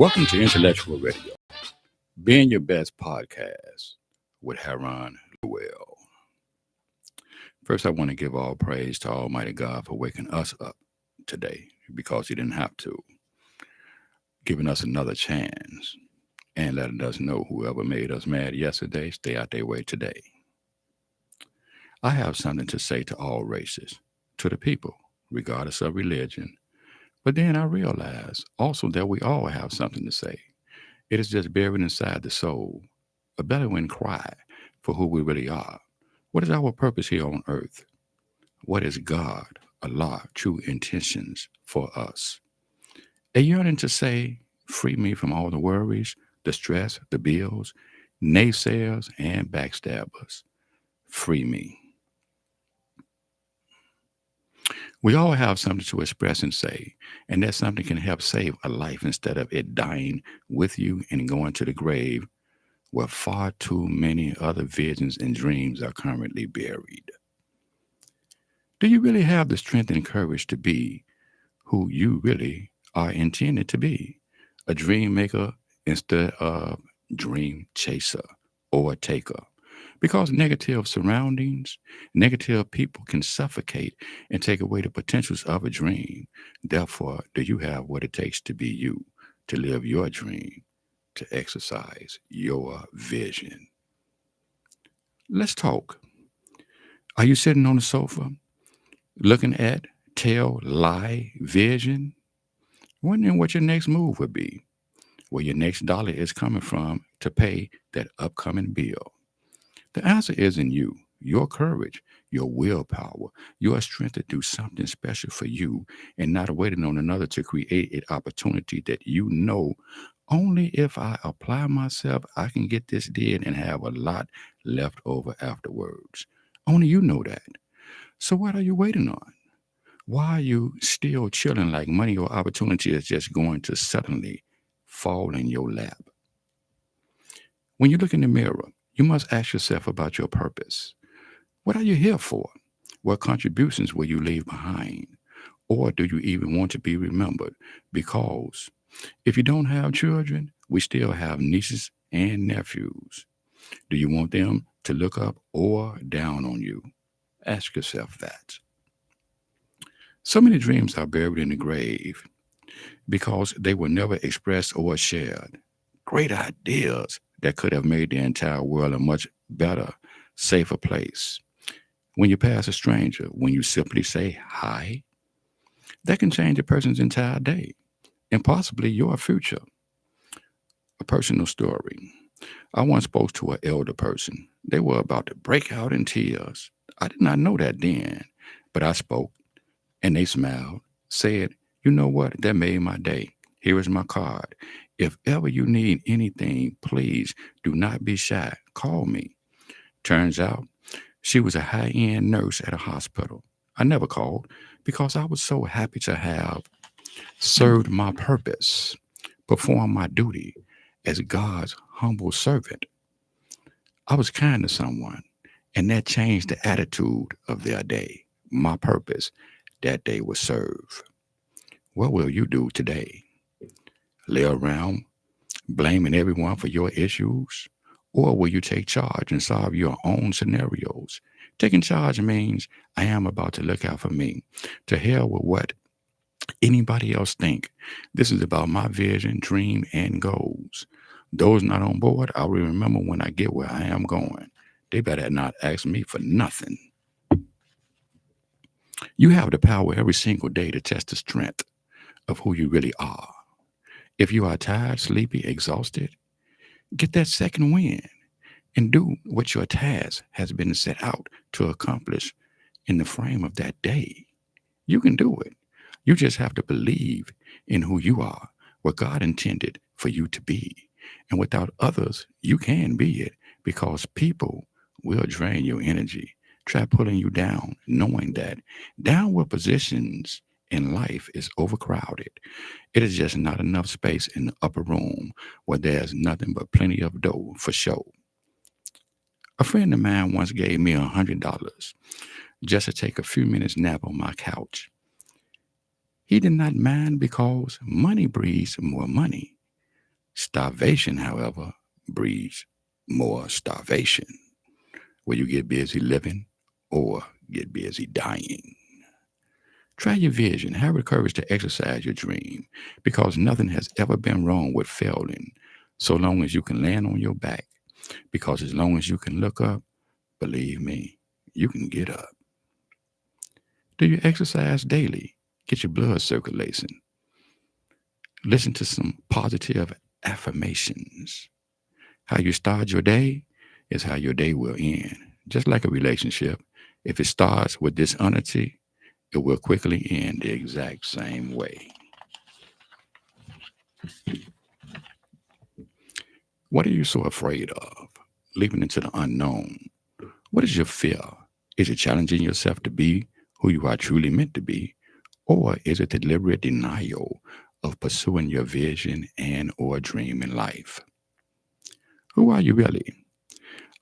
Welcome to Intellectual Radio, being your best podcast with Herron Lewiel. First, I want to give all praise to Almighty God for waking us up today because He didn't have to, giving us another chance and letting us know whoever made us mad yesterday, stay out their way today. I have something to say to all races, to the people, regardless of religion. But then I realize also that we all have something to say. It is just buried inside the soul, a bellowing cry for who we really are. What is our purpose here on earth? What is God, Allah, true intentions for us? A yearning to say, free me from all the worries, the stress, the bills, naysayers, and backstabbers. Free me. We all have something to express and say, and that something can help save a life instead of it dying with you and going to the grave where far too many other visions and dreams are currently buried. Do you really have the strength and courage to be who you really are intended to be? A dream maker instead of dream chaser or taker? Because negative surroundings, negative people can suffocate and take away the potentials of a dream. Therefore, do you have what it takes to be you, to live your dream, to exercise your vision? Let's talk. Are you sitting on the sofa looking at tell, lie, vision? Wondering what your next move would be, where your next dollar is coming from to pay that upcoming bill? The answer is in you, your courage, your willpower, your strength to do something special for you and not waiting on another to create an opportunity that you know only if I apply myself, I can get this did and have a lot left over afterwards. Only you know that. So what are you waiting on? Why are you still chilling like money or opportunity is just going to suddenly fall in your lap? When you look in the mirror, you must ask yourself about your purpose. What are you here for? What contributions will you leave behind? Or do you even want to be remembered? Because if you don't have children, we still have nieces and nephews. Do you want them to look up or down on you? Ask yourself that. So many dreams are buried in the grave because they were never expressed or shared. Great ideas that could have made the entire world a much better, safer place. When you pass a stranger, when you simply say hi, that can change a person's entire day and possibly your future. A personal story. I once spoke to an elder person. They were about to break out in tears. I did not know that then, but I spoke and they smiled, said, "You know what? That made my day. Here is my card. If ever you need anything, please do not be shy. Call me." Turns out she was a high-end nurse at a hospital. I never called because I was so happy to have served my purpose, performed my duty as God's humble servant. I was kind to someone, and that changed the attitude of their day. My purpose that day was serve. What will you do today? Lay around blaming everyone for your issues? Or will you take charge and solve your own scenarios? Taking charge means I am about to look out for me. To hell with what anybody else think. This is about my vision, dream, and goals. Those not on board, I will remember when I get where I am going. They better not ask me for nothing. You have the power every single day to test the strength of who you really are. If you are tired, sleepy, exhausted, get that second win and do what your task has been set out to accomplish in the frame of that day. You can do it. You just have to believe in who you are, what God intended for you to be. And without others, you can be it because people will drain your energy, try pulling you down, knowing that downward positions in life is overcrowded. It is just not enough space in the upper room where there's nothing but plenty of dough for show. A friend of mine once gave me $100 just to take a few minutes nap on my couch. He did not mind because money breeds more money. Starvation, however, breeds more starvation, where you get busy living or get busy dying. Try your vision. Have the courage to exercise your dream because nothing has ever been wrong with failing so long as you can land on your back. Because as long as you can look up, believe me, you can get up. Do you exercise daily? Get your blood circulating. Listen to some positive affirmations. How you start your day is how your day will end. Just like a relationship, if it starts with dishonesty, it will quickly end the exact same way. What are you so afraid of? Leaping into the unknown. What is your fear? Is it challenging yourself to be who you are truly meant to be? Or is it the deliberate denial of pursuing your vision and or dream in life? Who are you really?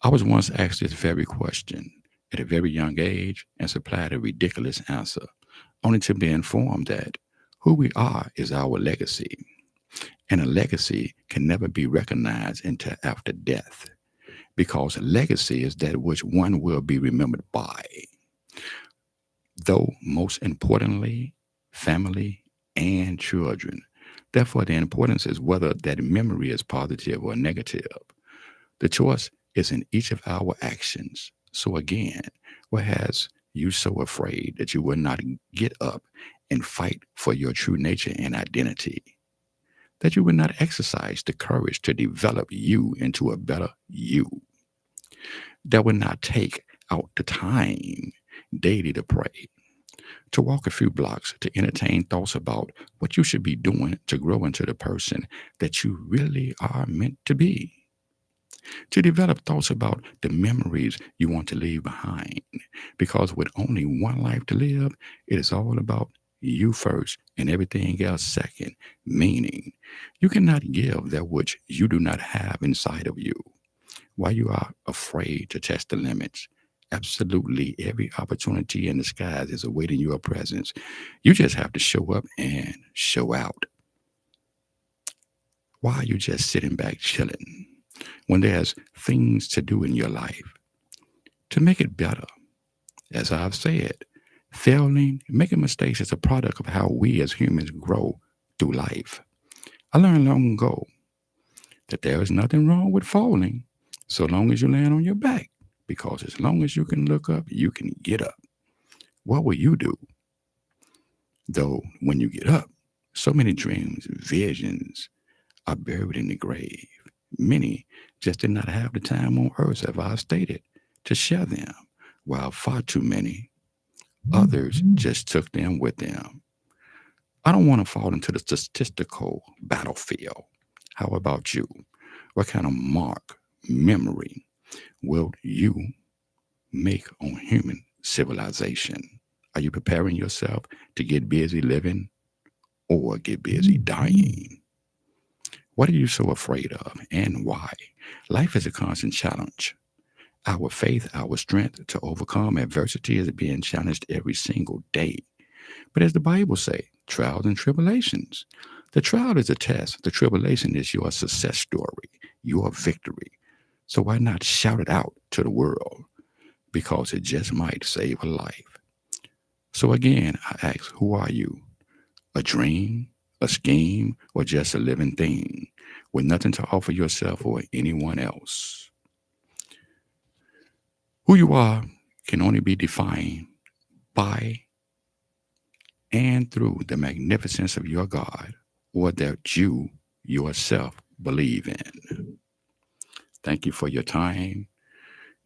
I was once asked this very question at a very young age and supplied a ridiculous answer, only to be informed that who we are is our legacy, and a legacy can never be recognized until after death, because legacy is that which one will be remembered by. Though most importantly, family and children. Therefore, the importance is whether that memory is positive or negative. The choice is in each of our actions. So again, what has you so afraid that you will not get up and fight for your true nature and identity? That you will not exercise the courage to develop you into a better you? That will not take out the time daily to pray, to walk a few blocks, to entertain thoughts about what you should be doing to grow into the person that you really are meant to be, to develop thoughts about the memories you want to leave behind. Because with only one life to live, it is all about you first and everything else second, meaning you cannot give that which you do not have inside of you. Why you are afraid to test the limits? Absolutely every opportunity in the skies is awaiting your presence. You just have to show up and show out. Why are you just sitting back chilling when there's things to do in your life to make it better? As I've said, failing, making mistakes is a product of how we as humans grow through life. I learned long ago that there is nothing wrong with falling so long as you land on your back. Because as long as you can look up, you can get up. What will you do, though, when you get up? So many dreams, visions are buried in the grave. Many just did not have the time on earth, as I stated, to share them, while far too many others just took them with them. I don't want to fall into the statistical battlefield. How about you? What kind of mark, memory will you make on human civilization? Are you preparing yourself to get busy living or get busy dying? What are you so afraid of and why? Life is a constant challenge. Our faith, our strength to overcome adversity is being challenged every single day. But as the Bible says, trials and tribulations. The trial is a test. The tribulation is your success story, your victory. So why not shout it out to the world? Because it just might save a life. So again, I ask, who are you? A dream, a scheme, or just a living thing with nothing to offer yourself or anyone else? Who you are can only be defined by and through the magnificence of your God or that you yourself believe in. Thank you for your time,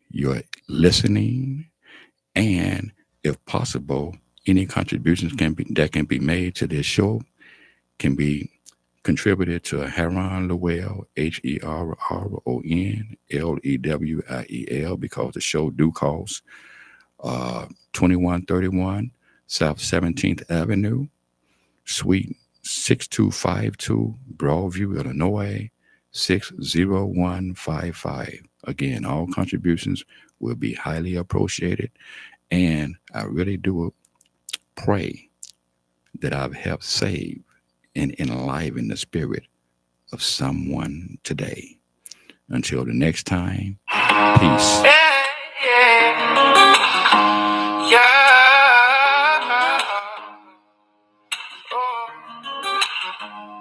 your listening, and if possible, any contributions that can be made to this show can be contributed to Herron Lewiel, HerronLewiel, because the show do cost 2131 South 17th Avenue, Suite 6252, Broadview, Illinois, 60155. Again, all contributions will be highly appreciated, and I really do pray that I've helped save and enliven the spirit of someone today. Until the next time, peace.